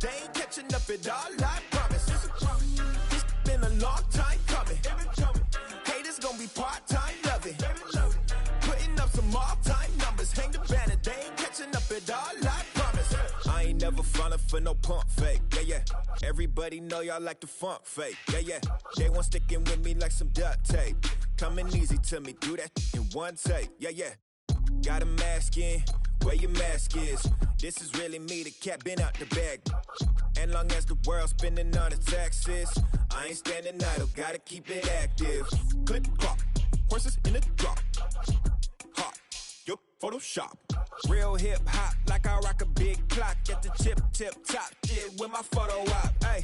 they ain't catching up at all, I promise. It's been a long time coming. Haters gonna be part-time loving. Putting up some all-time numbers. Hang the banner, they ain't catching up at all, I promise. I ain't never falling for no pump fake, yeah. Everybody know y'all like the funk fake, yeah. They want sticking with me like some duct tape. Coming easy to me, do that in one take, yeah. Got a mask in, where your mask is. This is really me, the cat been out the bag. And long as the world's spending on the taxes, I ain't standing idle, gotta keep it active. Click clock, horses in the drop. Hot, yo, Photoshop. Real hip hop, like I rock a big clock at the tip top. Shit with my photo op. Hey,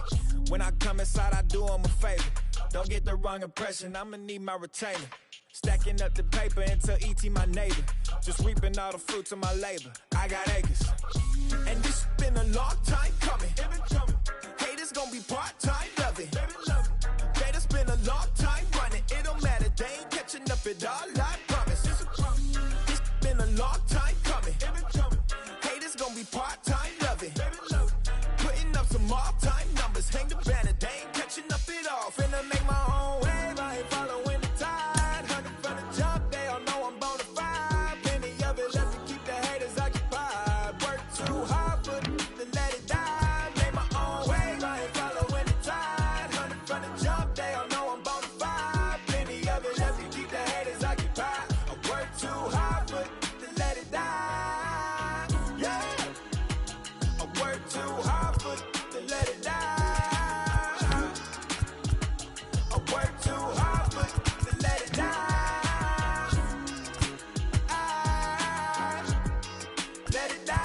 when I come inside, I do 'em a favor. Don't get the wrong impression, I'ma need my retainer. Stacking up the paper until E.T. my neighbor. Just reaping all the fruits of my labor. I got acres. And this been a long time coming. Haters gonna be part-time loving. Haters been a long time running. It don't matter, they ain't catching up at all, I promise. This been a long time coming. Haters gonna be part-time loving. Putting up some all-time numbers. Hang the banner, they ain't catching up at all. Finna make my own wave, I ain't following the tide. Hunting from the jump, they all know I'm bona fide. Plenty of it left to keep the haters occupied. Work too hard for them to let it die. Make my own wave, I ain't following the tide. Hunting from the jump, they all know I'm bona fide. Plenty of it left to keep the haters occupied. I work too hard for them to let it die. Yeah, I work too hard for them to let it die. I work too hard for them to let it die. Let it die.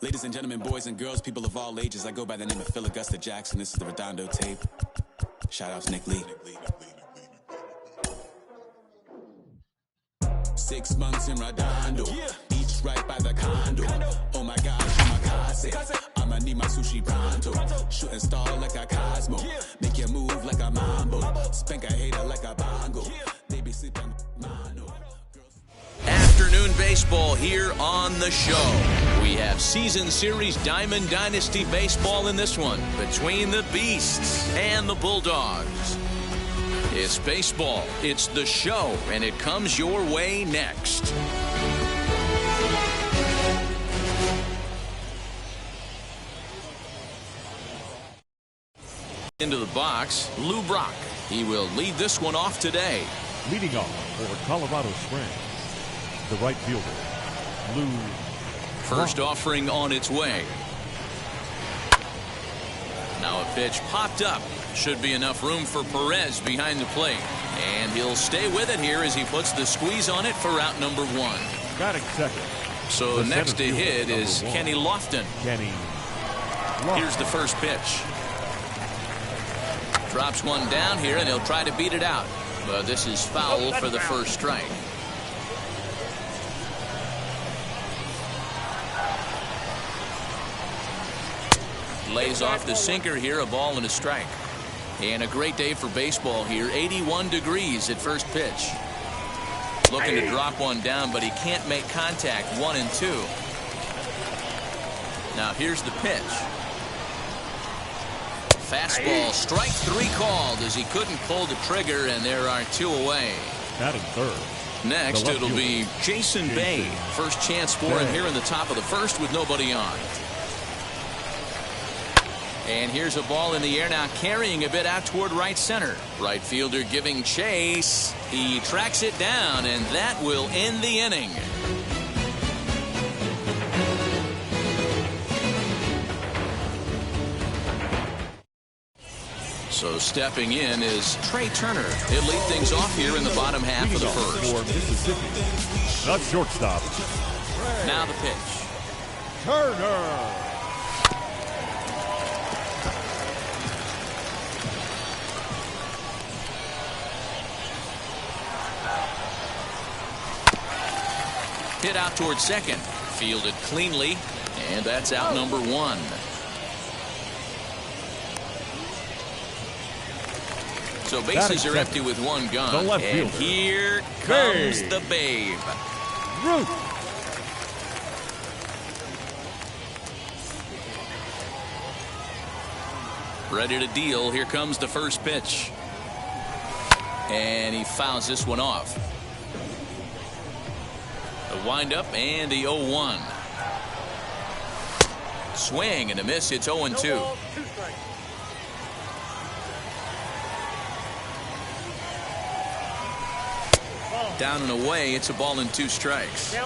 Ladies and gentlemen, boys and girls, people of all ages, I go by the name of Phil Augusta Jackson. This is the Redondo tape. Shout out to Nick Lee. 6 months in Redondo, beach right by the condo. Oh my gosh, oh my God, Picasso. I'ma need my sushi pronto. Shooting star like a Cosmo. Make you move like a mambo. Spank a hater like a bongo. They be sleeping mono. Afternoon baseball here on the show. We have season series Diamond Dynasty baseball in this one between the Beasts and the Bulldogs. It's baseball, it's the show, and it comes your way next. Into the box, Lou Brock. He will lead this one off today. Leading off for Colorado Springs, the right fielder, Lou. First offering on its way. Now a pitch popped up. Should be enough room for Perez behind the plate. And he'll stay with it here as he puts the squeeze on it for out number one. Batting second. So next to hit is Kenny Lofton. Here's the first pitch. Drops one down here and he'll try to beat it out. But this is foul for the first strike. Lays off the sinker here, a ball and a strike. And a great day for baseball here. 81 degrees at first pitch. Looking to drop one down, but he can't make contact. 1-2. Now here's the pitch. Fastball, strike three called as he couldn't pull the trigger, and there are two away. Batting third. Next, it'll be Jason Bay. First chance for him here in the top of the first with nobody on. And here's a ball in the air now, carrying a bit out toward right center. Right fielder giving chase. He tracks it down, and that will end the inning. So stepping in is Trey Turner. He'll lead things off here in the bottom half of the first. For Mississippi, not shortstop. Now the pitch. Turner. Hit out towards second. Fielded cleanly. And that's out number one. So bases are empty with one gone. And here comes the Babe. Ruth. Ready to deal. Here comes the first pitch. And he fouls this one off. The windup and the 0-1. Swing and a miss. It's 0-2. Down and away. It's a ball and two strikes.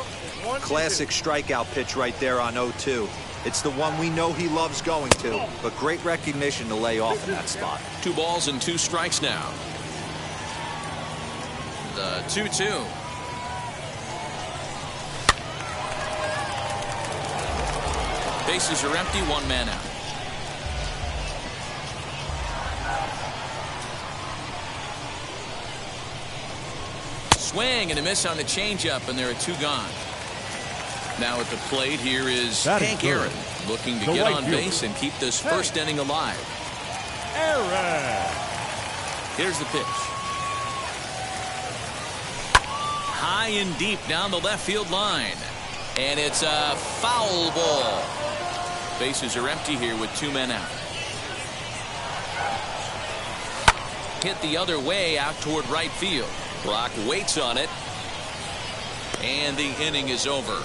Classic strikeout pitch right there on 0-2. It's the one we know he loves going to, but great recognition to lay off in that spot. 2 balls and 2 strikes now. The 2-2. Bases are empty, 1 man out. Swing and a miss on the changeup, and there are 2 gone. Now at the plate here is Hank Aaron, looking to get on base and keep this first inning alive. Aaron. Here's the pitch. High and deep down the left field line. And it's a foul ball. Bases are empty here with 2 men out. Hit the other way out toward right field. Brock waits on it. And the inning is over.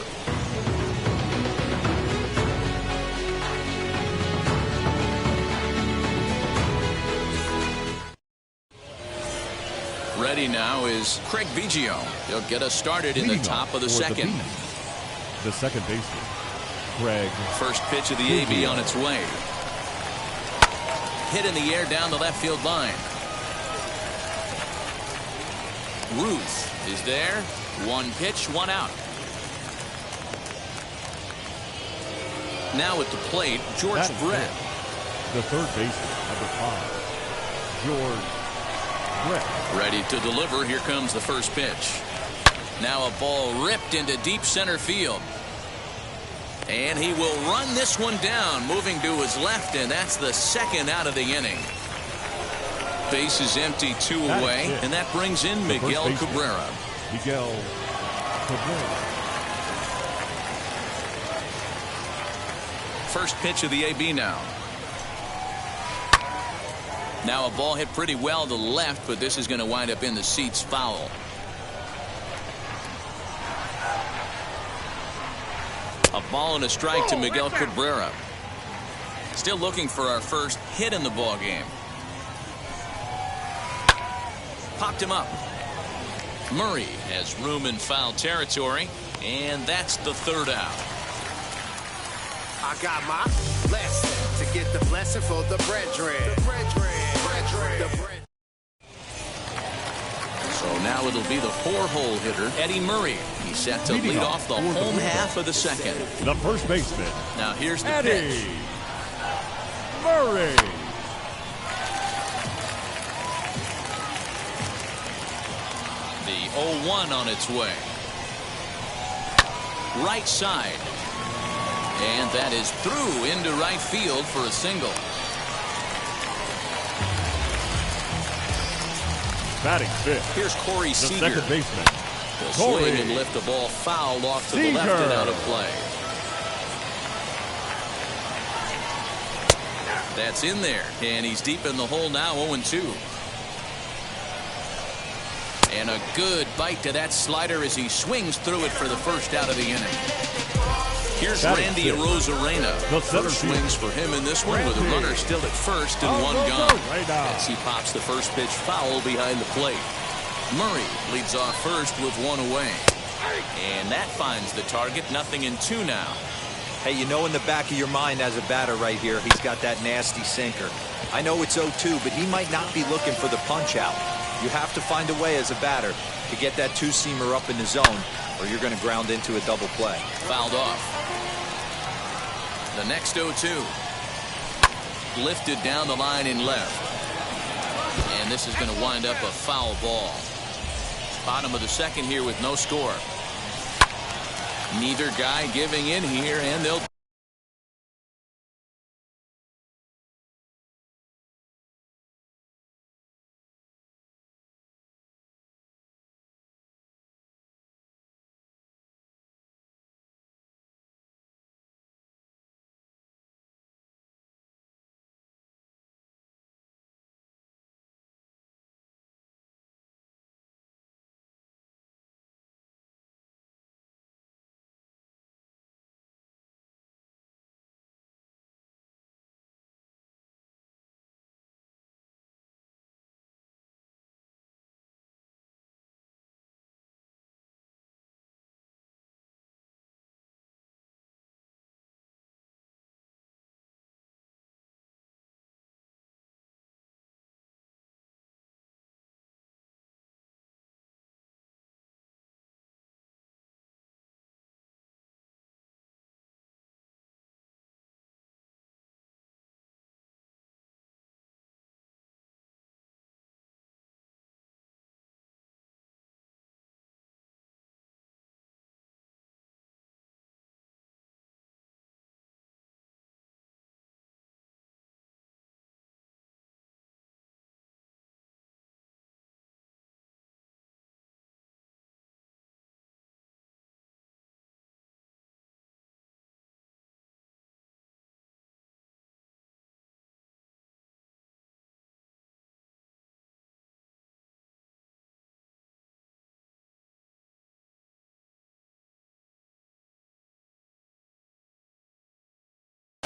Ready now is Craig Biggio. He'll get us started in the top of the second. The second baseman, Craig. First pitch of the AB on its way. Hit in the air down the left field line. Ruth is there. 1 pitch, 1 out. Now at the plate, George Brett. The third baseman, number 5, George Brett. Ready to deliver. Here comes the first pitch. Now a ball ripped into deep center field. And he will run this one down, moving to his left, and that's the second out of the inning. Base is empty, 2 away, and that brings in Miguel Cabrera. Miguel Cabrera. First pitch of the AB now. Now a ball hit pretty well to left, but this is going to wind up in the seats foul. A ball and a strike to Miguel Cabrera. Still looking for our first hit in the ball game. Popped him up. Murray has room in foul territory, and that's the third out. I got my blessing to get the blessing for the brethren. So now it'll be the 4-hole hitter, Eddie Murray. He's set to lead off the home half of the second. The first baseman. Now here's the Eddie pitch. Murray. The 0-1 on its way. Right side. And that is through into right field for a single. Batting fifth. Here's Corey The Seager. second baseman. He'll Corey swing and lift the ball foul off to the left Seager. and out of play. That's in there, and he's deep in the hole now, 0-2. And a good bite to that slider as he swings through it for the first out of the inning. Here's Randy Arozarena. First swings for him in this one with a runner still at first and one gone. As he pops the first pitch foul behind the plate. Murray leads off first with 1 away. And that finds the target, 0-2 now. Hey, you know in the back of your mind as a batter right here, he's got that nasty sinker. I know it's 0-2, but he might not be looking for the punch out. You have to find a way as a batter to get that two-seamer up in the zone, or you're going to ground into a double play. Fouled off. The next 0-2. Lifted down the line in left. And this is going to wind up a foul ball. Bottom of the second here with no score. Neither guy giving in here, and they'll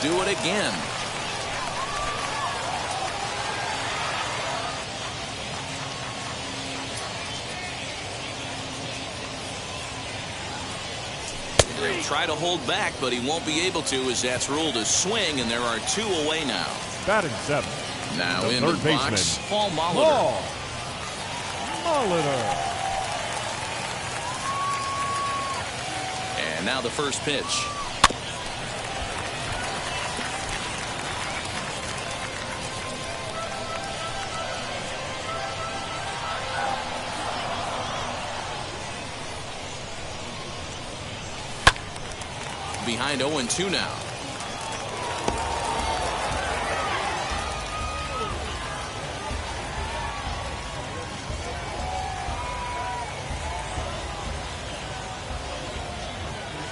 do it again. He'll try to hold back, but he won't be able to, as that's ruled a swing, and there are 2 away now. Batting seventh. Now The in the third box, baseman. Paul Molitor. Molitor. And now the first pitch. behind 0-2 now.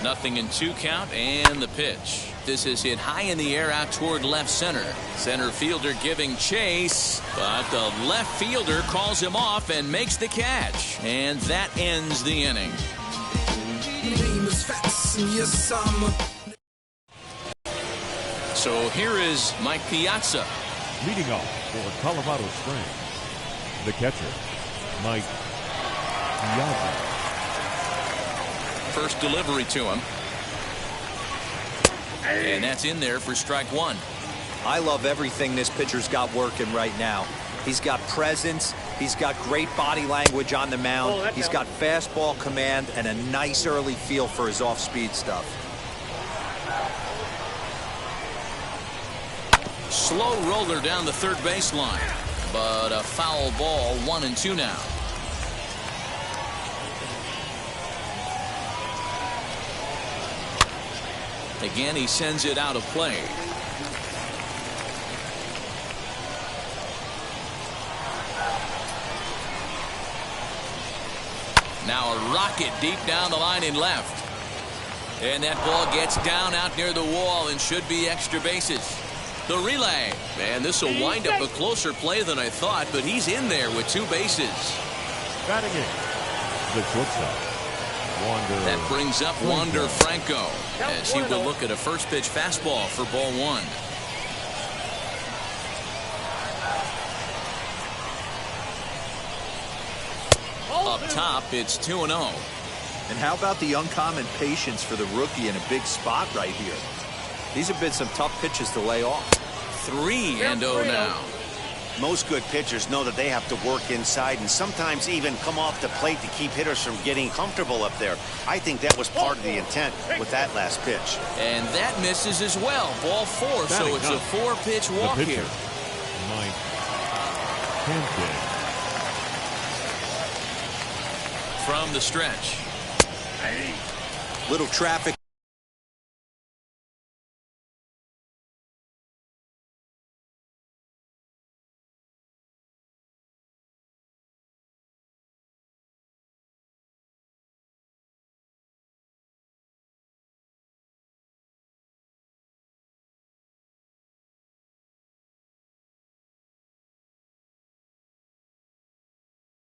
Nothing in 2 count, and the pitch. This is hit high in the air out toward left center. Center fielder giving chase, but the left fielder calls him off and makes the catch. And that ends the inning. So here is Mike Piazza. Leading off for Colorado Springs, the catcher, Mike Piazza. First delivery to him. And that's in there for strike 1. I love everything this pitcher's got working right now. He's got presence. He's got great body language on the mound. He's got fastball command and a nice early feel for his off-speed stuff. Slow roller down the third baseline, but a foul ball. 1-2 now. Again, he sends it out of play. Now a rocket deep down the line in left. And that ball gets down out near the wall and should be extra bases. The relay. Man, this will wind up a closer play than I thought, but he's in there with 2 bases. Batting in, the shortstop. That brings up Wander Franco as he will look at a first pitch fastball for ball 1. Up top, it's 2-0. And how about the uncommon patience for the rookie in a big spot right here? These have been some tough pitches to lay off. 3-0 now. Most good pitchers know that they have to work inside and sometimes even come off the plate to keep hitters from getting comfortable up there. I think that was part of the intent with that last pitch. And that misses as well. Ball 4, so it's a 4-pitch walk here. Mike Hampton. From the stretch. Little traffic.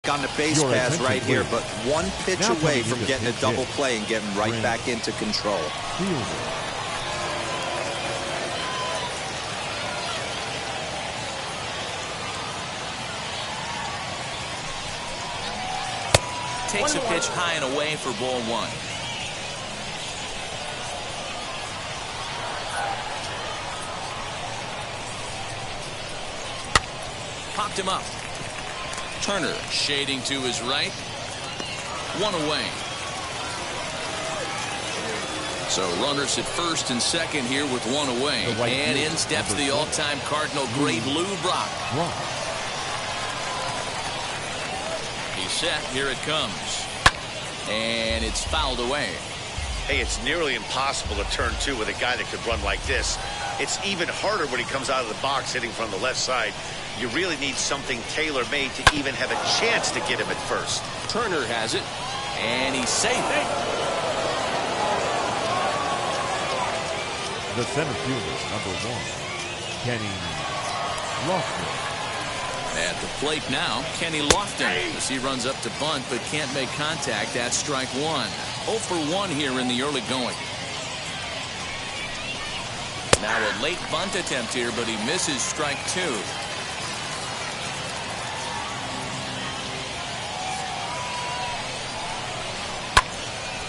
On the base pass right here, but one pitch away from getting a double play and getting right back into control. Takes a pitch high and away for ball 1. Popped him up. Turner shading to his right. 1 away. So runners at first and second here with 1 away. And in steps the all-time Cardinal great Lou Brock. He's set. Here it comes. And it's fouled away. Hey, it's nearly impossible to turn 2 with a guy that could run like this. It's even harder when he comes out of the box hitting from the left side. You really need something tailor-made to even have a chance to get him at first. Turner has it, and he's safe. The center fielder, number 1, Kenny Lofton. At the plate now, Kenny Lofton as he runs up to bunt but can't make contact. That's strike 1. 0 for 1 here in the early going. Now a late bunt attempt here, but he misses strike 2.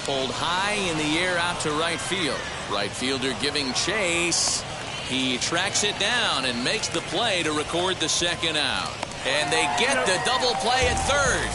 Pulled high in the air out to right field. Right fielder giving chase. He tracks it down and makes the play to record the second out. And they get the double play at third.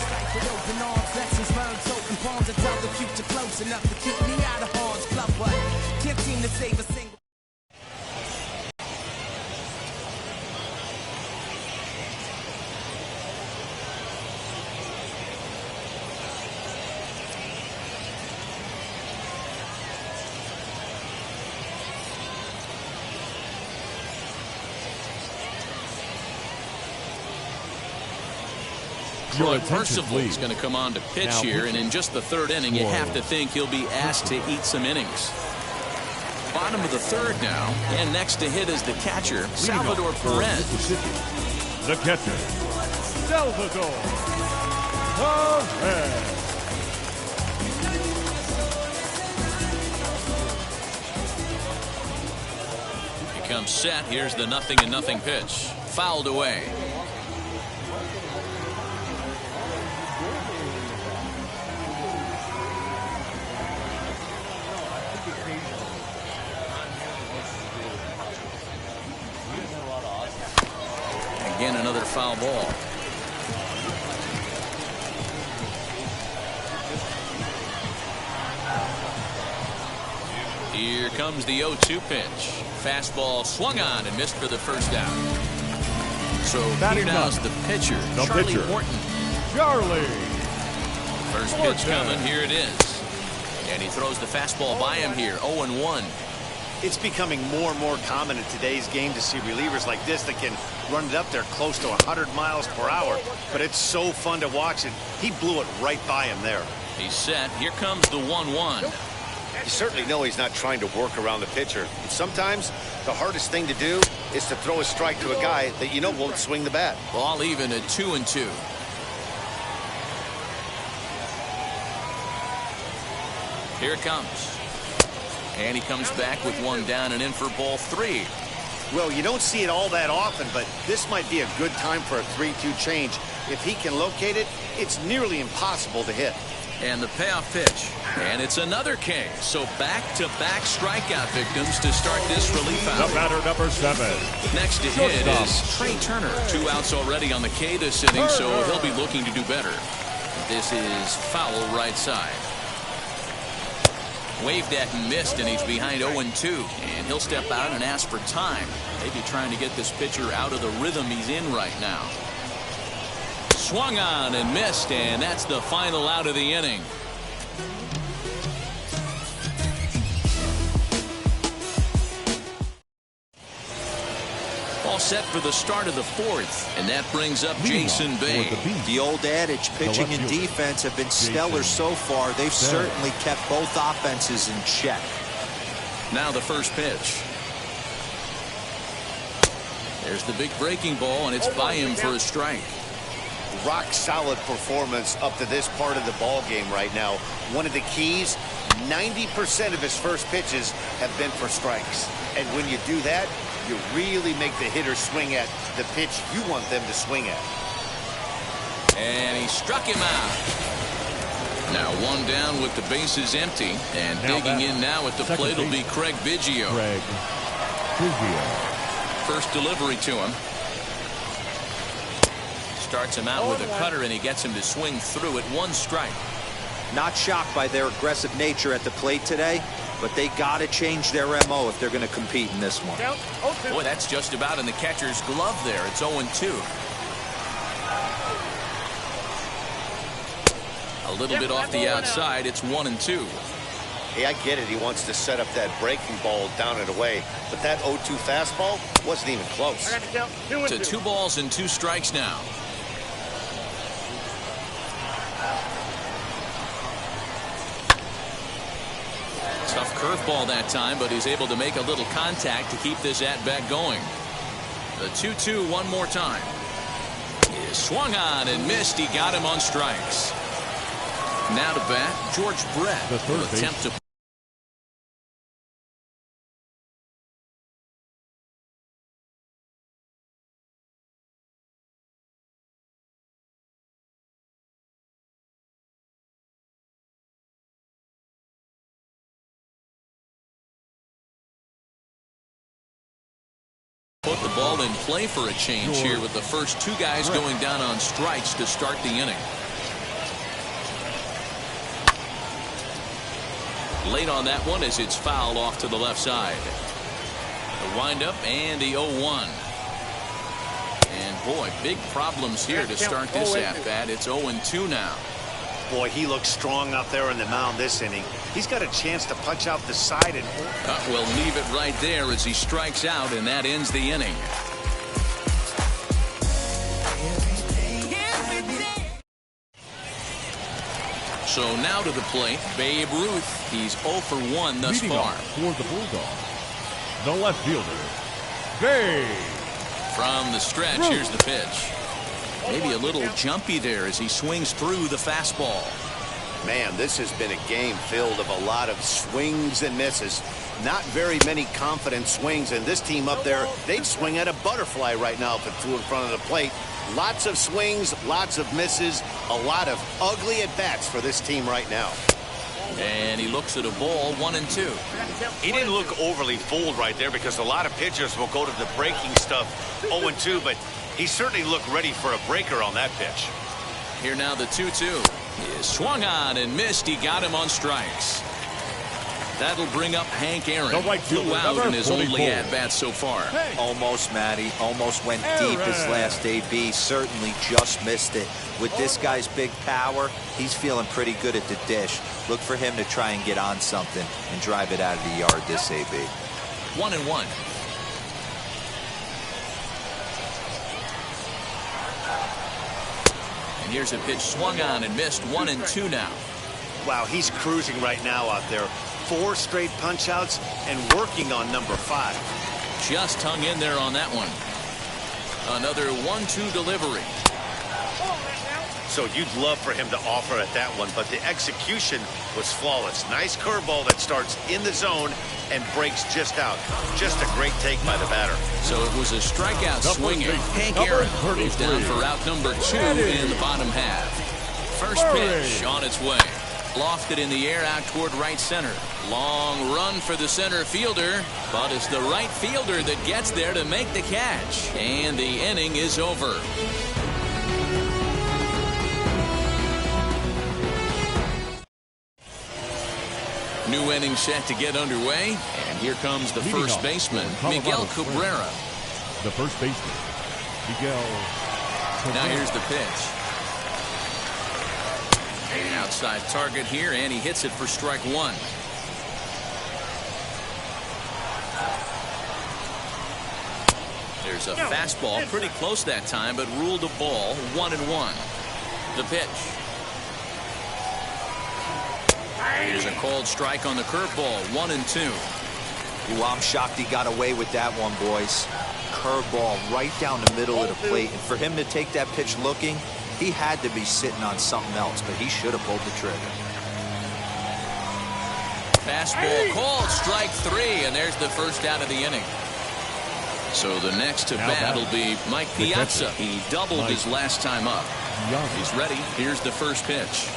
Your Troy Percival is going to come on to pitch now here, and in just the third inning, you have to think he'll be asked to eat some innings. Bottom of the third now, and next to hit is the catcher, Salvador Perez. The catcher, Salvador Perez. He comes set. Here's the 0-0 pitch. Fouled away. Again, another foul ball. Here comes the 0-2 pitch. Fastball swung on and missed for the first out. So here now's the pitcher, Charlie Morton. First pitch coming. Here it is. And he throws the fastball by him here. 0-1. It's becoming more and more common in today's game to see relievers like this that can run it up there close to 100 miles per hour. But it's so fun to watch it. He blew it right by him there. He's set. Here comes the 1-1. You certainly know he's not trying to work around the pitcher. And sometimes the hardest thing to do is to throw a strike to a guy that you know won't swing the bat. Ball even at 2-2. Here it comes. And he comes back with one down and in for ball 3. Well, you don't see it all that often, but this might be a good time for a 3-2 change. If he can locate it, it's nearly impossible to hit. And the payoff pitch. And it's another K. So back-to-back strikeout victims to start this relief out. The batter, number 7. Next to hit is Trey Turner. 2 outs already on the K this inning, so he'll be looking to do better. This is foul right side. Waved at and missed, and he's behind 0-2. And he'll step out and ask for time. Maybe trying to get this pitcher out of the rhythm he's in right now. Swung on and missed, and that's the final out of the inning. All set for the start of the 4th, and that brings up Jason Bay. The old adage, pitching and defense have been stellar so far. They've certainly kept both offenses in check. Now the first pitch. There's the big breaking ball, and it's by him for a strike. Rock solid performance up to this part of the ball game right now. One of the keys, 90% of his first pitches have been for strikes. And when you do that, you really make the hitter swing at the pitch you want them to swing at. And he struck him out. Now one down with the bases empty. And digging in now at the plate will be Craig Biggio. First delivery to him. Starts him out with a cutter, and he gets him to swing through it. 1 strike. Not shocked by their aggressive nature at the plate today, but they got to change their MO if they're going to compete in this one. Boy, that's just about in the catcher's glove there. It's 0-2. A little bit off the outside. It's 1-2. Hey, I get it. He wants to set up that breaking ball down and away, but that 0-2 fastball wasn't even close. To 2 balls and 2 strikes now. Tough curveball that time, but he's able to make a little contact to keep this at-bat going. The 2-2 one more time. He swung on and missed. He got him on strikes. Now to bat, George Brett will attempt to. Put the ball in play for a change here with the first 2 guys going down on strikes to start the inning. Late on that one as it's fouled off to the left side. The windup and the 0-1. And boy, big problems here to start this at-bat. It's 0-2 now. Boy, he looks strong out there on the mound this inning. He's got a chance to punch out the side and we'll leave it right there as he strikes out, and that ends the inning. So now to the plate, Babe Ruth. He's 0 for 1 thus Leading far. off for the Bulldogs, the left fielder, Babe. From the stretch, here's the pitch. Maybe a little jumpy there as he swings through the fastball. Man, this has been a game filled of a lot of swings and misses. Not very many confident swings, and this team up there, they'd swing at a butterfly right now if it flew in front of the plate. Lots of swings, lots of misses, a lot of ugly at-bats for this team right now. And he looks at a ball, 1-2. He didn't look overly fooled right there because a lot of pitchers will go to the breaking stuff 0-2, but he certainly looked ready for a breaker on that pitch. Here now the 2-2. He is swung on and missed. He got him on strikes. That'll bring up Hank Aaron. The right fielder, Flew out in his 44. only at-bat so far. Almost, Matty. Almost went deep his last AB. Certainly just missed it. With this guy's big power, he's feeling pretty good at the dish. Look for him to try and get on something and drive it out of the yard this AB. 1-1. And here's a pitch swung on and missed. 1-2 now. Wow, he's cruising right now out there. 4 straight punch-outs and working on number 5. Just hung in there on that one. Another 1-2 delivery. So you'd love for him to offer at that one, but the execution was flawless. Nice curveball that starts in the zone and breaks just out. Just a great take by the batter. So it was a strikeout swinging. Hank Aaron goes down for out number 2 in the bottom half. First pitch on its way. Lofted in the air out toward right center. Long run for the center fielder, but it's the right fielder that gets there to make the catch. And the inning is over. New inning set to get underway, and here comes the Leading first off baseman, for Colorado Miguel Springs. Cabrera. The first baseman, Miguel Cabrera. Now here's the pitch. Outside target here, and he hits it for strike 1. There's a fastball, pretty close that time, but ruled a ball, 1-1. The pitch. Here's a called strike on the curveball, 1-2. Ooh, I'm shocked he got away with that one, boys. Curveball right down the middle of the plate, and for him to take that pitch looking, he had to be sitting on something else, but he should have pulled the trigger. Fastball called, strike 3, and there's the first out of the inning. So the next to bat will be Mike Piazza. He doubled his last time up. He's ready. Here's the first pitch.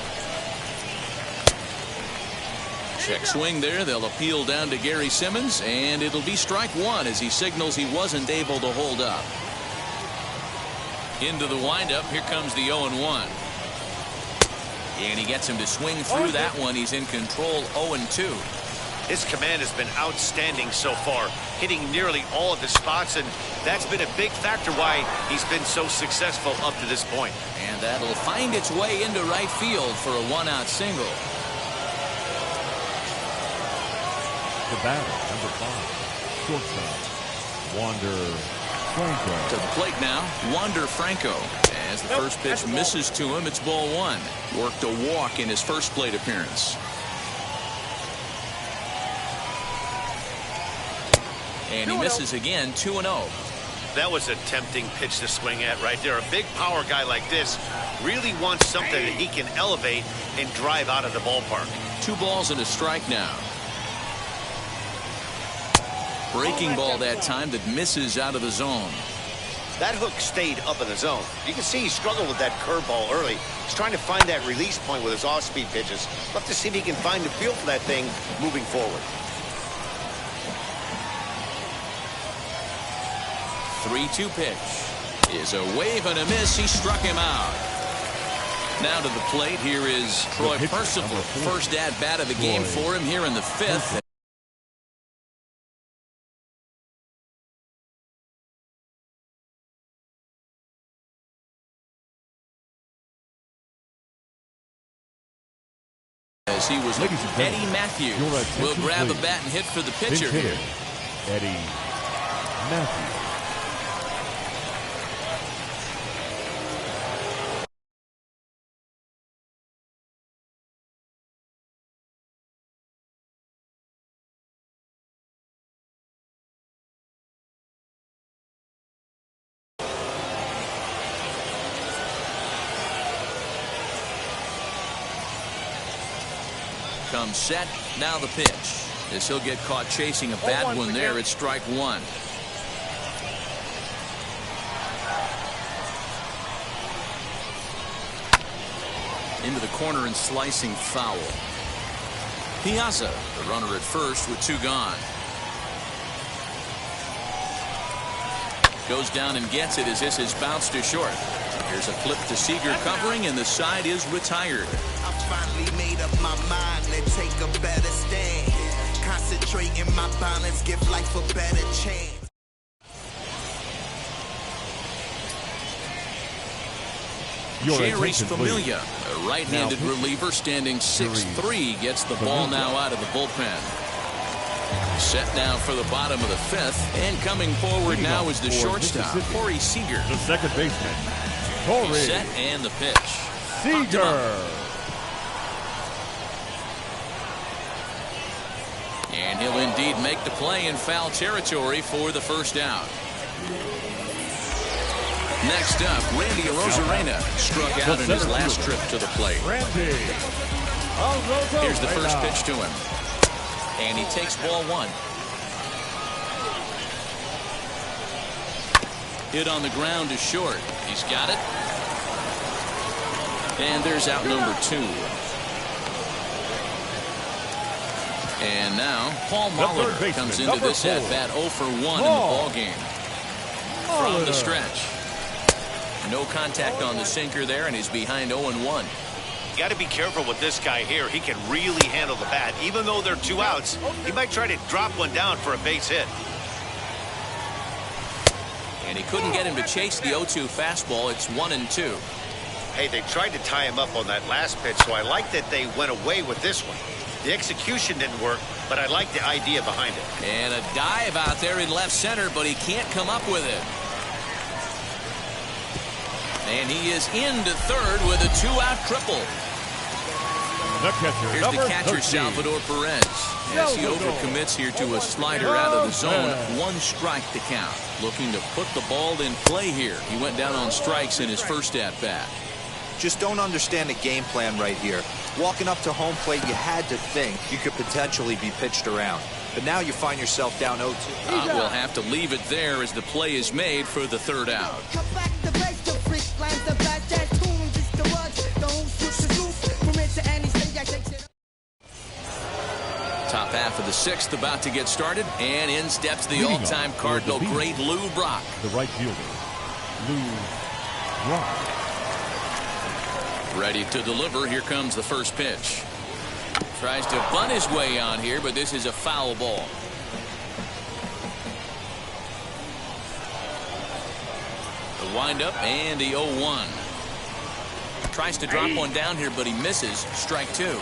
Check swing there. They'll appeal down to Gary Simmons, and it'll be strike 1 as he signals he wasn't able to hold up. Into the windup. Here comes the 0-1. And he gets him to swing through that one. He's in control, 0-2. His command has been outstanding so far, hitting nearly all of the spots, and that's been a big factor why he's been so successful up to this point. And that'll find its way into right field for a 1-out single. The batter, number 5, shortstop, Wander Franco. To the plate now, Wander Franco. As the first pitch misses to him, it's ball 1. Worked a walk in his first plate appearance. And he misses again, 2-0. That was a tempting pitch to swing at right there. A big power guy like this really wants something that he can elevate and drive out of the ballpark. 2 balls and a strike now. Breaking ball that time that misses out of the zone. That hook stayed up in the zone. You can see he struggled with that curveball early. He's trying to find that release point with his off-speed pitches. Love to see if he can find the feel for that thing moving forward. 3-2 pitch is a wave and a miss. He struck him out. Now to the plate. Here is Troy Percival. First at bat of the game for him here in the 5th. As he was Eddie Matthews will grab a bat and hit for the pitcher here. Eddie Matthews. comes set. Now the pitch. As he'll get caught chasing a bad one there. It's strike one. Into the corner and slicing foul. Piazza, the runner at first with two gone. Goes down and gets it as this is bounced to short. Here's a flip to Seager covering, and the side is retired. I finally made up my mind to take a better stand. Concentrate in my balance, give life a better chance. Jerry Familia, a right-handed reliever standing 6'3", gets the ball now out of the bullpen. Set now for the bottom of the fifth, and coming forward now is the shortstop, Corey Seager. The second baseman, Corey. Set and the pitch. Seager. And he'll indeed make the play in foul territory for the first out. Next up, Randy Arozarena struck out in his last trip to the plate. Here's the first pitch to him. And he takes ball one. Hit on the ground is short. He's got it. And there's out number two. And now Paul Molitor comes into this at-bat 0 for 1 in the ball game. From the stretch. No contact on the sinker there, and he's behind 0-1. You got to be careful with this guy here. He can really handle the bat. Even though they're two outs, he might try to drop one down for a base hit. And he couldn't get him to chase the 0-2 fastball. It's 1-2. Hey, they tried to tie him up on that last pitch, so I like that they went away with this one. The execution didn't work, but I like the idea behind it. And a dive out there in left center, but he can't come up with it. And he is into third with a two-out triple. The catcher, here's the catcher, Salvador Perez. As he overcommits here to a slider out of the zone. One strike to count. Looking to put the ball in play here. He went down on strikes in his first at-bat. Just don't understand the game plan right here. Walking up to home plate, you had to think you could potentially be pitched around. But now you find yourself down 0-2. We'll have to leave it there as the play is made for the third out. Top half of the sixth about to get started, and in steps the all-time Cardinal great Lou Brock. The right fielder, Lou Brock. Ready to deliver. Here comes the first pitch. Tries to bunt his way on here, but this is a foul ball. The windup and the 0-1. Tries to drop one down here, but he misses. Strike two.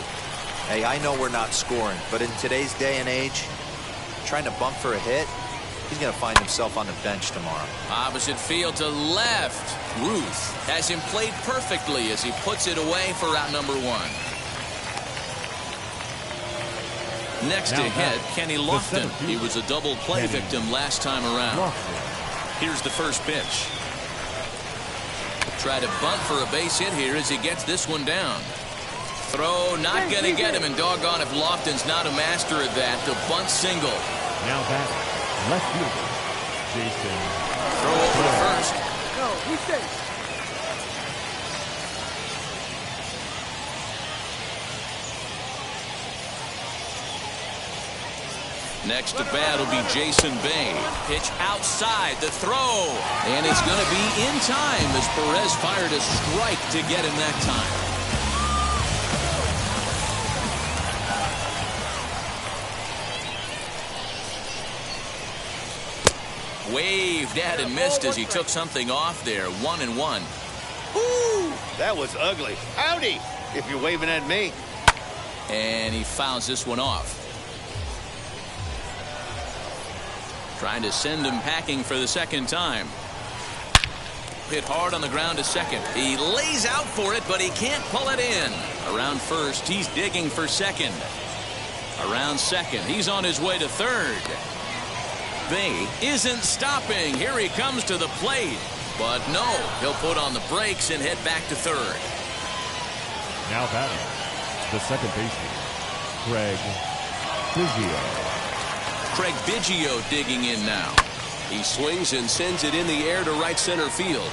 Hey, I know we're not scoring, but in today's day and age, trying to bump for a hit, he's going to find himself on the bench tomorrow. Opposite field to left. Ruth has him played perfectly as he puts it away for out number one. Next to hit, Kenny Lofton. He was a double play victim last time around. Here's the first pitch. Try to bunt for a base hit here as he gets this one down. Throw not going to get him, and doggone if Lofton's not a master at that. The bunt single. Now back, left fielder, Jason. Throw over to first. No, he stays. Next to bat will be Jason Bay. Pitch outside, the throw. And it's going to be in time as Perez fired a strike to get him that time. Waved at and missed as he took something off there. 1-1. Woo! That was ugly. Howdy, if you're waving at me. And he fouls this one off. Trying to send him packing for the second time. Hit hard on the ground to second. He lays out for it, but he can't pull it in. Around first, he's digging for second. Around second, he's on his way to third. Bay isn't stopping. Here he comes to the plate. But no, he'll put on the brakes and head back to third. Now batting, the second baseman, Craig Biggio. Craig Biggio digging in now. He swings and sends it in the air to right center field.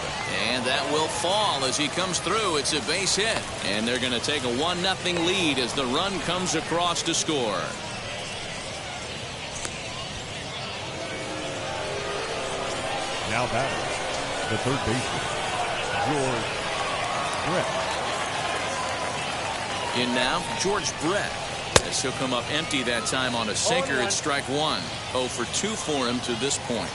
And that will fall as he comes through. It's a base hit. And they're going to take a 1-0 lead as the run comes across to score. Now batting, the third baseman, George Brett. In now, George Brett. As he'll come up empty that time on a sinker. It's strike one. 0 for 2 for him to this point.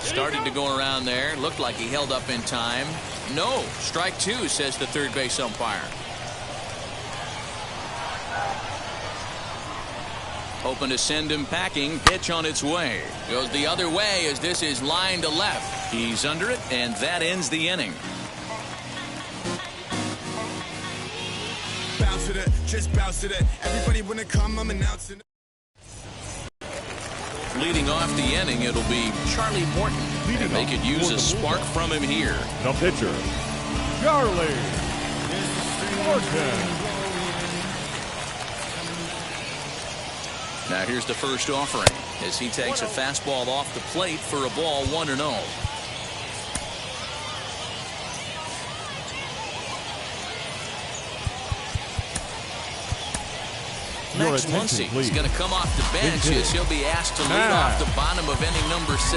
Started to go around there. Looked like he held up in time. No. Strike 2, says the third base umpire. Hoping to send him packing. Pitch on its way. Goes the other way as this is line to left. He's under it, and that ends the inning. Bounce to that, just bounce to that. Everybody wanna come, I'm announcing. Leading off the inning, it'll be Charlie Morton. And they could use a spark from him here. The pitcher, Charlie Morton. Now here's the first offering as he takes a fastball off the plate for a ball 1-0. Max Muncy is going to come off the bench as he'll be asked to lead off the bottom of inning number 6.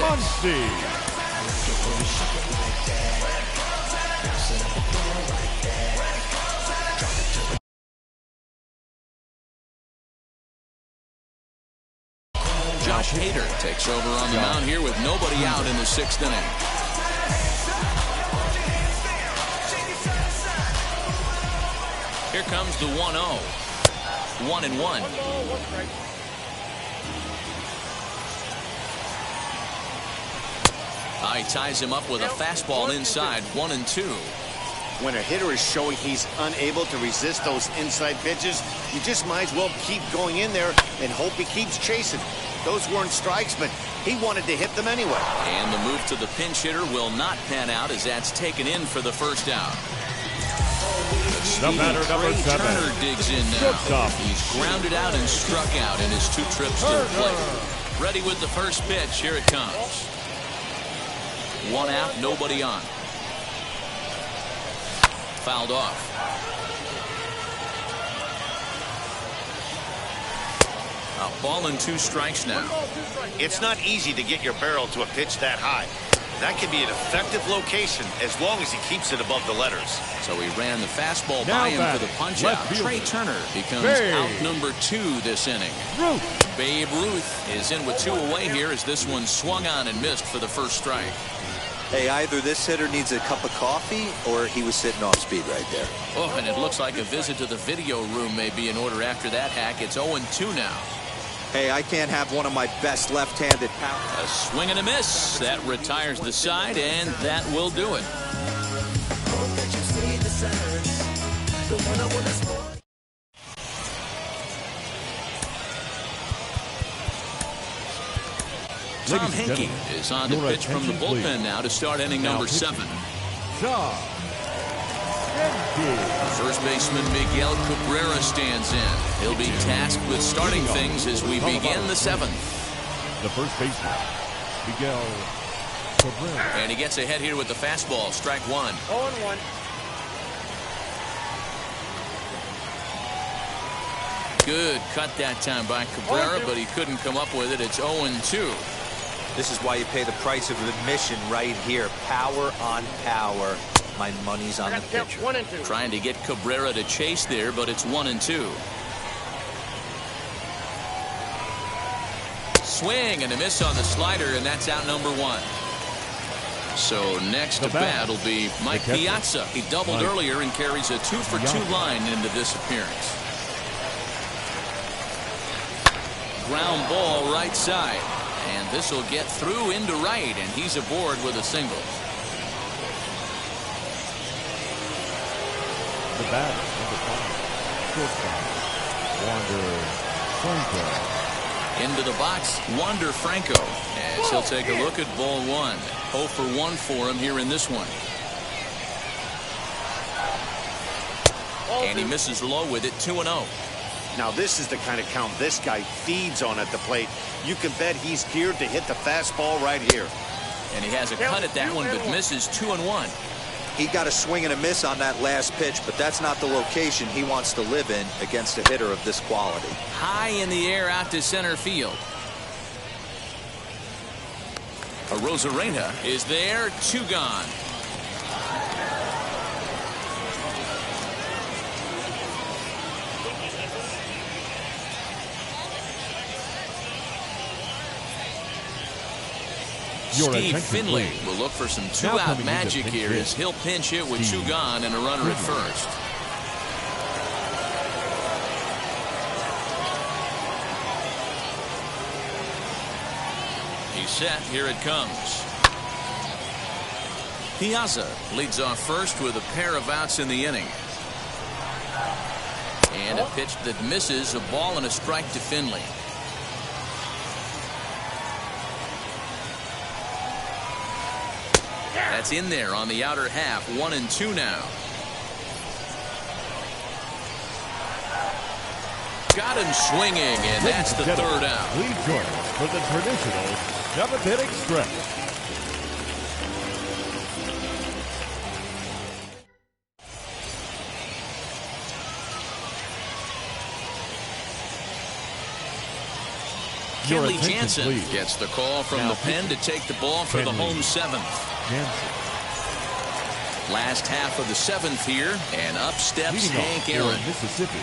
Josh Hader takes over on the mound here with nobody out in the 6th inning. Here comes the 1-0. 1-1. He ties him up with a fastball inside. 1-2. When a hitter is showing he's unable to resist those inside pitches, you just might as well keep going in there and hope he keeps chasing. Those weren't strikes, but he wanted to hit them anyway. And the move to the pinch hitter will not pan out as that's taken in for the first out. The batter, number 7. Turner digs in now. He's grounded out and struck out in his 2 trips to the plate. Ready with the first pitch. Here it comes. 1 out, nobody on. Fouled off. A ball and 2 strikes now. It's not easy to get your barrel to a pitch that high. That can be an effective location as long as he keeps it above the letters. So he ran the fastball by him for the punch out. Trey Turner becomes out number 2 this inning. Babe Ruth is in with 2 away here as this one swung on and missed for the first strike. Hey, either this hitter needs a cup of coffee or he was sitting off speed right there. Oh, and it looks like a visit to the video room may be in order after that hack. It's 0-2 now. Hey, I can't have one of my best left-handed power. A swing and a miss. That retires the side, and that will do it. Tom Henke is on to pitch from the bullpen now to start inning number 7. First baseman Miguel Cabrera stands in. He'll be tasked with starting things as we begin the 7th. The first baseman, Miguel Cabrera. And he gets ahead here with the fastball. Strike 1. 0-1. Good cut that time by Cabrera, but he couldn't come up with it. It's 0-2. This is why you pay the price of admission right here. Power on power. My money's on the pitcher. 1-2. Trying to get Cabrera to chase there, but it's 1-2. Swing and a miss on the slider, and that's out number 1. So next to bat will be Mike Piazza. He doubled earlier and carries a 2-for-2 line into this appearance. Ground ball right side. And this will get through into right, and he's aboard with a single. The batter, number 5, shortstop, Wander Franco. Into the box, Wander Franco, as he'll take a look at ball 1. 0 for 1 for him here in this one. And he misses low with it, 2-0. Now this is the kind of count this guy feeds on at the plate. You can bet he's geared to hit the fastball right here. And he has a cut at that one, but misses 2-1. He got a swing and a miss on that last pitch, but that's not the location he wants to live in against a hitter of this quality. High in the air out to center field. Arozarena is there, 2 gone. Steve Finley will look for some 2-out magic here as he'll pinch hit with 2 gone and a runner at first. He's set. Here it comes. Piazza leads off first with a pair of outs in the inning. And a pitch that misses, a ball and a strike to Finley. That's in there on the outer half. 1-2 now. Got him swinging, and that's the 3rd out. Please join us for the traditional 7th inning stretch. Kenley Jansen gets the call from the pen to take the ball for the home 7th. Last half of the 7th here, and up steps Hank Aaron. Mississippi.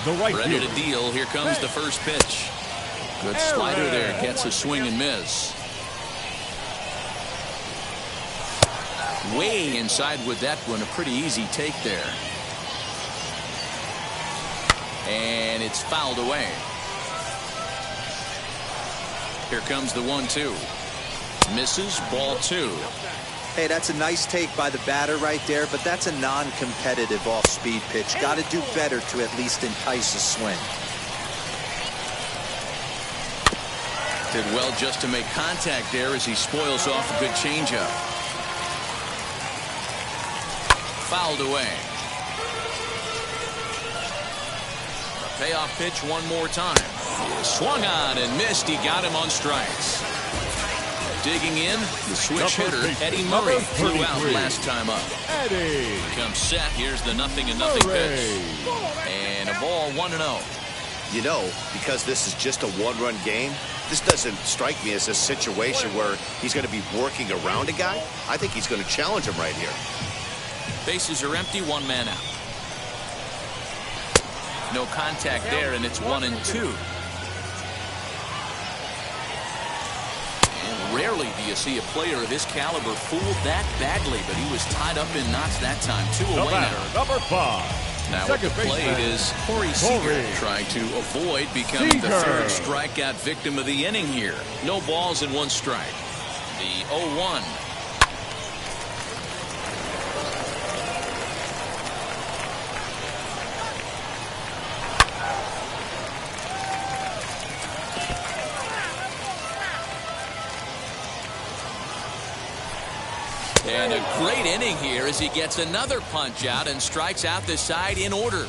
The right ready to deal. Here comes the first pitch. Good slider there. Gets a swing and miss. Way inside with that one. A pretty easy take there. And it's fouled away. Here comes the 1-2. Misses, ball 2. Hey, that's a nice take by the batter right there, but that's a non-competitive off-speed pitch. Got to do better to at least entice a swing. Did well just to make contact there as he spoils off a good changeup. Fouled away. A payoff pitch one more time. Swung on and missed. He got him on strikes. Digging in, the switch hitter, Eddie Murray, flew out last time up. Eddie comes set. Here's the 0-0 pitch. And a ball, 1-0. You know, because this is just a one-run game, this doesn't strike me as a situation where he's going to be working around a guy. I think he's going to challenge him right here. Bases are empty, 1 man out. No contact there, and it's 1-2. Rarely do you see a player of his caliber fooled that badly, but he was tied up in knots that time. 2 away now. Number 5. Now at the plate is Corey Seager trying to avoid becoming the 3rd strikeout victim of the inning here. No balls and 1 strike. The 0-1. And a great inning here as he gets another punch out and strikes out the side in order.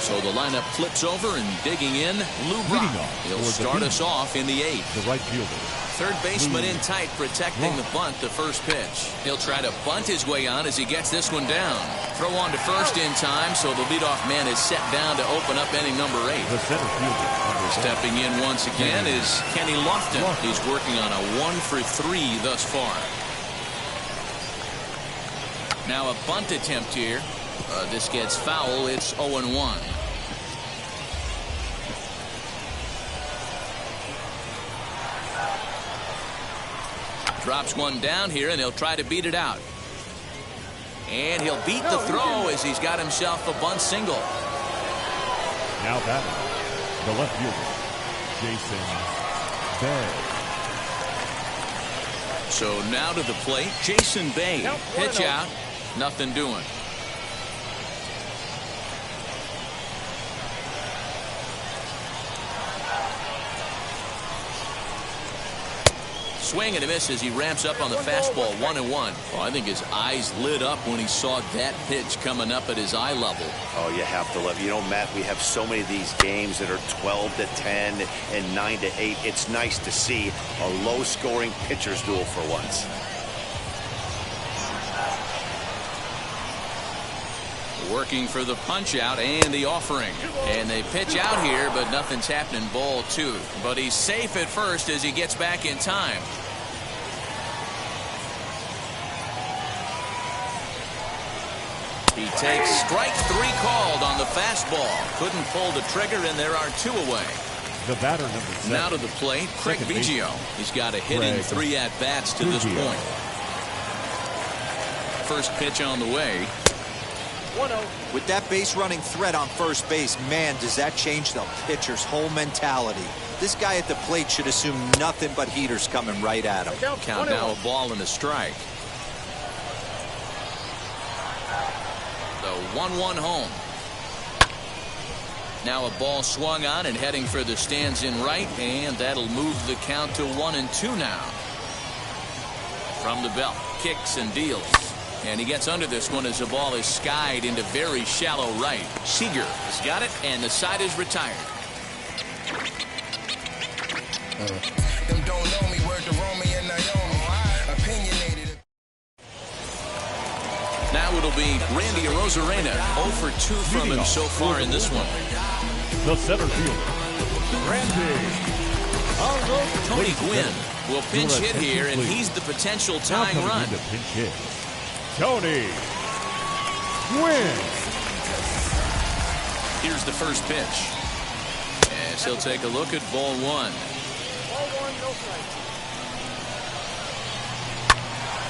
So the lineup flips over and digging in, Lou Brock. He'll start us off in the 8th. The right fielder. Third baseman in tight, protecting the bunt the first pitch. He'll try to bunt his way on as he gets this one down. Throw on to first in time, so the leadoff man is set down to open up inning number 8. The center fielder. Stepping in once again is Kenny Lofton. He's working on a 1 for 3 thus far. Now a bunt attempt here. This gets foul. It's 0-1. Drops one down here, and he'll try to beat it out. And he'll beat the throw as he's got himself a bunt single. Now batting, the left fielder, Jason Bay. So now to the plate, Jason Bay. Pitch out, nothing doing. Swing and a miss as he ramps up on the fastball, 1-1. Oh, I think his eyes lit up when he saw that pitch coming up at his eye level. Oh, you have to love. You know, Matt, we have so many of these games that are 12-10 and 9-8. It's nice to see a low-scoring pitcher's duel for once. Working for the punch out and the offering. And they pitch out here, but nothing's happening. Ball 2. But he's safe at first as he gets back in time. He takes strike 3 called on the fastball. Couldn't pull the trigger, and there are 2 away. The batter, number 7. Now to the plate, Craig Biggio. He's got a hit in 3 at-bats to this point. First pitch on the way. 1-0. With that base running threat on first base, man, does that change the pitcher's whole mentality. This guy at the plate should assume nothing but heaters coming right at him. Count now, a ball and a strike. The 1-1 home. Now a ball swung on and heading for the stands in right, and that'll move the count to 1-2 now. From the belt, kicks and deals. And he gets under this one as the ball is skied into very shallow right. Seager has got it, and the side is retired. Them don't know me, word to Romy and Naomi. Opinionated. Now it'll be Randy Arozarena. 0 for 2 from him so far in this one. The center fielder, Randy Arozarena. Tony Gwynn will pinch hit here, and he's the potential tying run. Pinch hit, Tony Gwynn. Here's the first pitch. As he'll take a look at ball 1. Ball 1, no strike.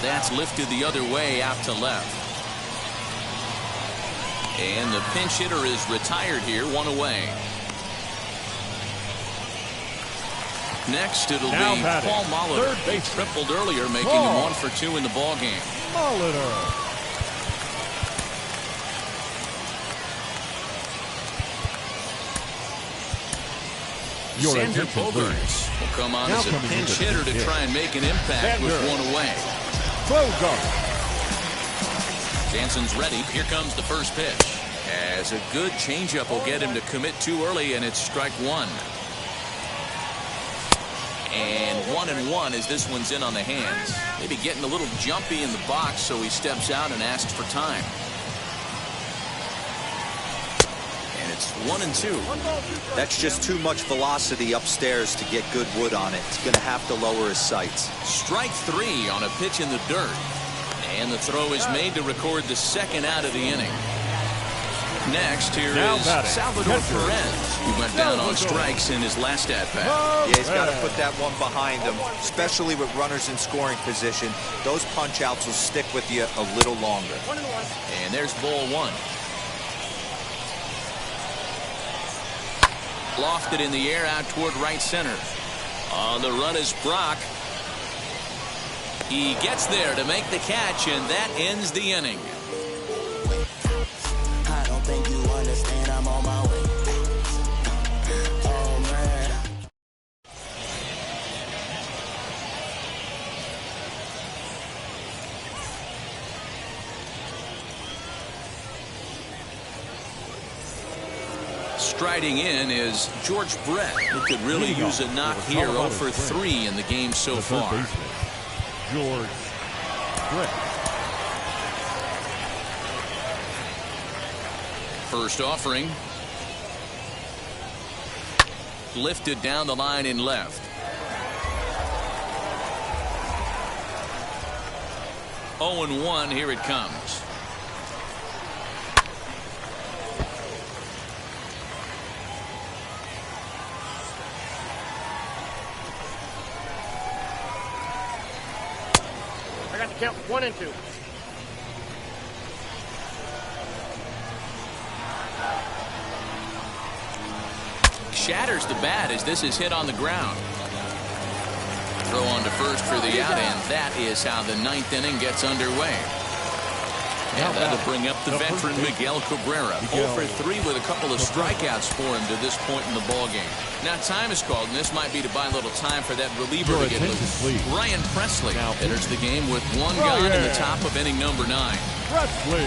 That's lifted the other way out to left. And the pinch hitter is retired here, 1 away. Next, it'll Now be batting, Paul Molitor. third He baseman. tripled earlier, making Paul him 1 for 2 in the ballgame. Molitor. Xander Bogaerts will come on Now as a coming pinch into hitter to pitch. try and make an impact with Xander 1 away. Bogaerts. Jansen's ready. Here comes the first pitch. As a good changeup will get him to commit too early, and it's strike 1. And 1-1 as this one's in on the hands. Maybe getting a little jumpy in the box, so he steps out and asks for time. And it's 1-2. That's just too much velocity upstairs to get good wood on it. He's going to have to lower his sights. Strike 3 on a pitch in the dirt. And the throw is made to record the second out of the inning. Next, here Now is batting, Salvador catcher. Perez, who went down on strikes in his last at-bat. Yeah, he's got to put that one behind him, especially with runners in scoring position. Those punch-outs will stick with you a little longer. 1-1. And there's ball 1. Lofted in the air out toward right center. On the run is Brock. He gets there to make the catch, and that ends the inning. I don't think you understand, I'm on my way. Oh, man. Striding in is George Brett, who could really use a knock here. 0 for 3 in the game so The third far. baseman, George Brett. First offering. Lifted down the line in left. 0-1, here it comes. I got the count 1-2. Shatters the bat as this is hit on the ground. Throw on to first for the out, and that is how the 9th inning gets underway. And that'll bring up the veteran Miguel Cabrera. 0 for 3 with a couple of strikeouts for him to this point in the ballgame. Now time is called, and this might be to buy a little time for that reliever to get loose. Ryan Presley enters the game with 1 gone in the top of inning number 9. Presley.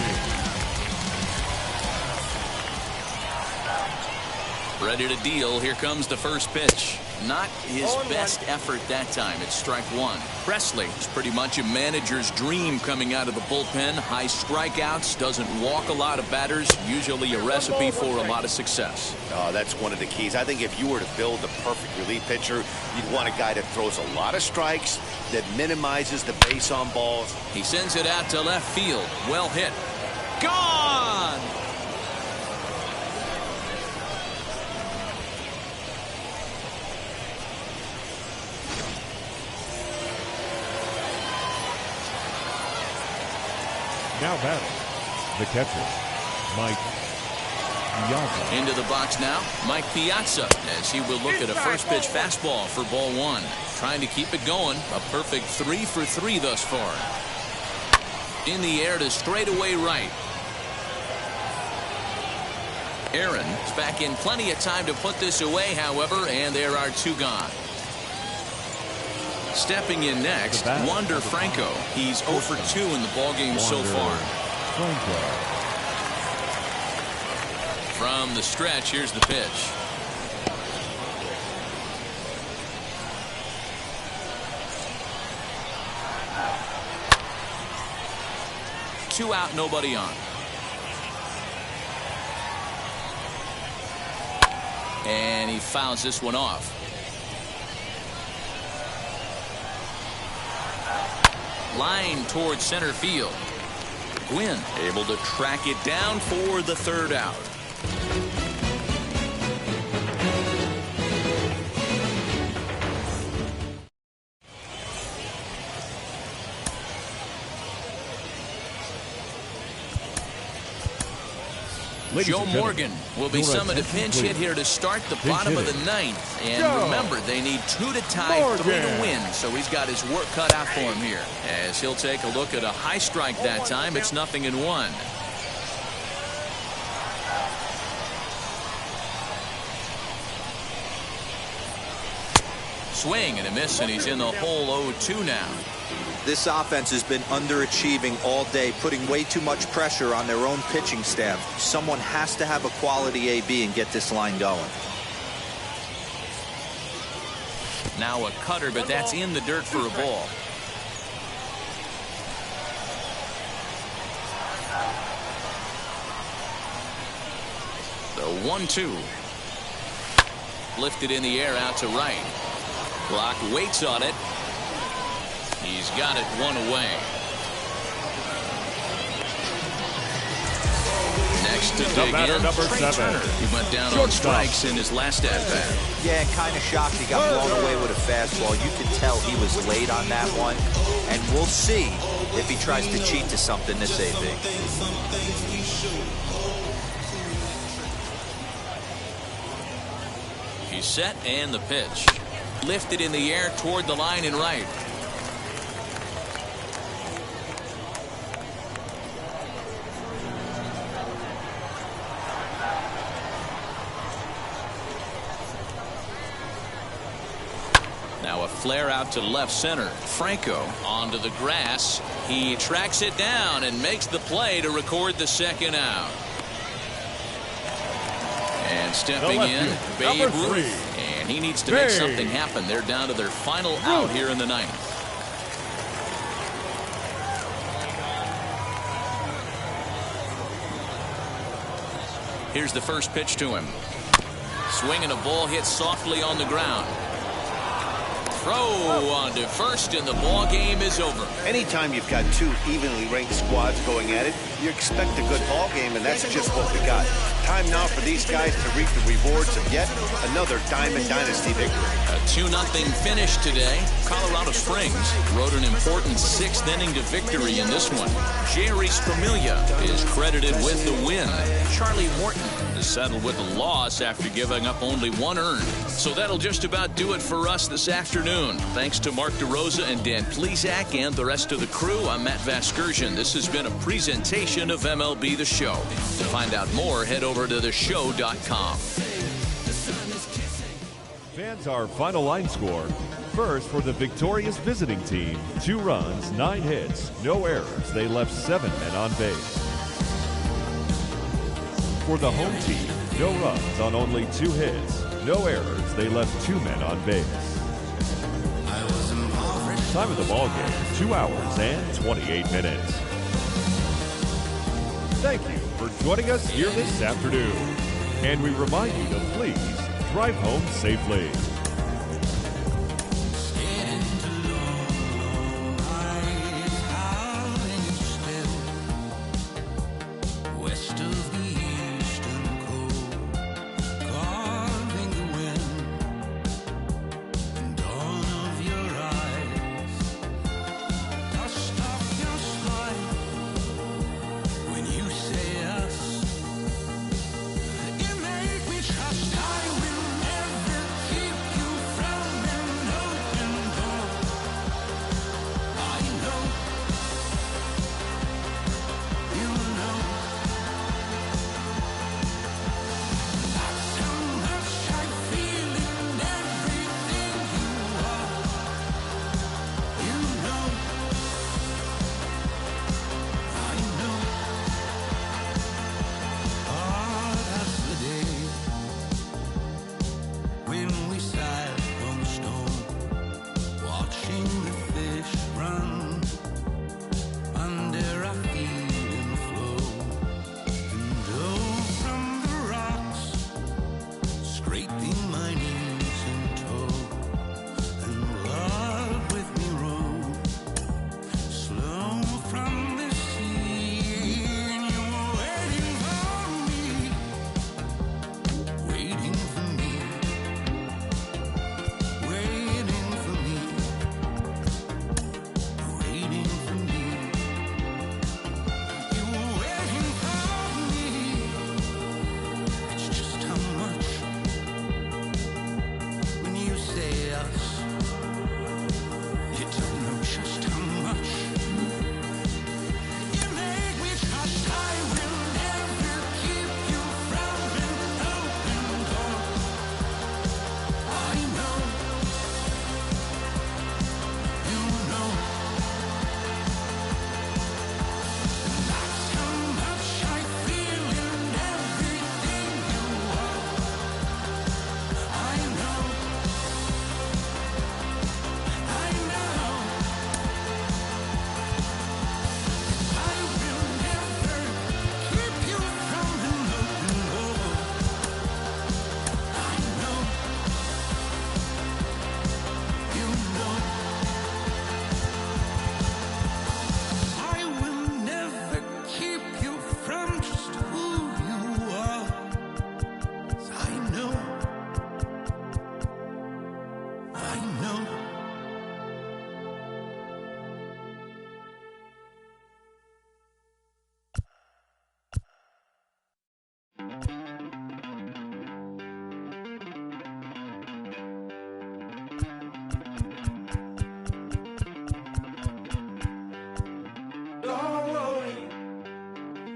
Ready to deal. Here comes the first pitch. Not his best effort that time. It's strike 1. Presley is pretty much a manager's dream coming out of the bullpen. High strikeouts, doesn't walk a lot of batters. Usually a recipe for a lot of success. That's one of the keys. I think if you were to build the perfect relief pitcher, you'd want a guy that throws a lot of strikes, that minimizes the base on balls. He sends it out to left field. Well hit. Gone! Now batting, the catcher, Mike Piazza. Into the box now, Mike Piazza, as he will look at a first pitch fastball for ball 1. Trying to keep it going. A perfect 3 for 3 thus far. In the air to straightaway right. Aaron is back in plenty of time to put this away, however, and there are 2 gone. Stepping in next, Wander Franco. He's 0 for 2 in the ballgame so far. From the stretch, here's the pitch. Two out, nobody on. And he fouls this one off. Line towards center field. Gwynn able to track it down for the 3rd out. Joe Morgan will be summoned a pinch hit here to start the bottom of the 9th. And remember, they need 2 to tie, 3 to win. So he's got his work cut out for him here. As he'll take a look at a high strike that time. It's 0-1. Swing and a miss, and he's in the hole 0-2 now. This offense has been underachieving all day, putting way too much pressure on their own pitching staff. Someone has to have a quality AB and get this line going. Now a cutter, but that's in the dirt for a ball. The 1-2. Lifted in the air out to right. Block waits on it. He's got it 1 away. Next to dig in, Trey Turner. He went down on strikes in his last at-bat. Yeah, and kind of shocked he got blown away with a fastball. You could tell he was late on that one. And we'll see if he tries to cheat to something this AB. He's set, and the pitch. Lifted in the air toward the line and right. Now a flare out to left center. Franco onto the grass. He tracks it down and makes the play to record the 2nd out. And stepping in, Babe Ruth. And he needs to make something happen. They're down to their final out here in the 9th. Here's the first pitch to him. Swinging a ball hit softly on the ground. Throw on to first, and the ball game is over. Anytime you've got 2 evenly ranked squads going at it, you expect a good ball game, and that's just what we got. Time now for these guys to reap the rewards of yet another Diamond Dynasty victory. A 2-0 finish today. Colorado Springs rode an important 6th inning to victory in this one. Jerry Familia is credited with the win. Charlie Morton to settle with a loss after giving up only 1 earned. So that'll just about do it for us this afternoon. afternoon. Thanks to Mark DeRosa and Dan Plesac and the rest of the crew, I'm Matt Vasgersian. This has been a presentation of MLB The Show. To find out more, head over to theshow.com. Fans, our final line score. First, for the victorious visiting team, 2 runs, 9 hits, no errors. They left 7 men on base. For the home team, no runs on only 2 hits, no errors. They left 2 men on base. Time of the ball game, 2 hours and 28 minutes. Thank you for joining us here this afternoon. And we remind you to please drive home safely.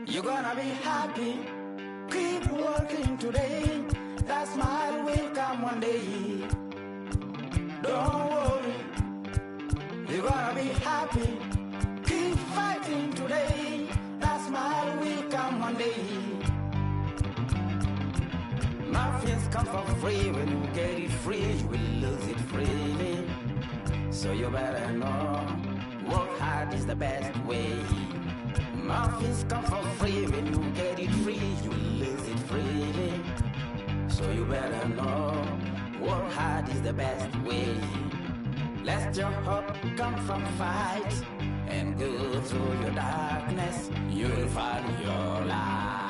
You're gonna be happy. Keep working today. That smile will come one day. Don't worry. You're gonna be happy. Keep fighting today. That smile will come one day. Muffins come for free. When you get it free, you will lose it freely. So you better know, work hard is the best way. Muffins come for free. When you get it free, you will lose it freely. So you better know, work hard is the best way. Let your hope come from fight and go through your darkness. You'll find your light.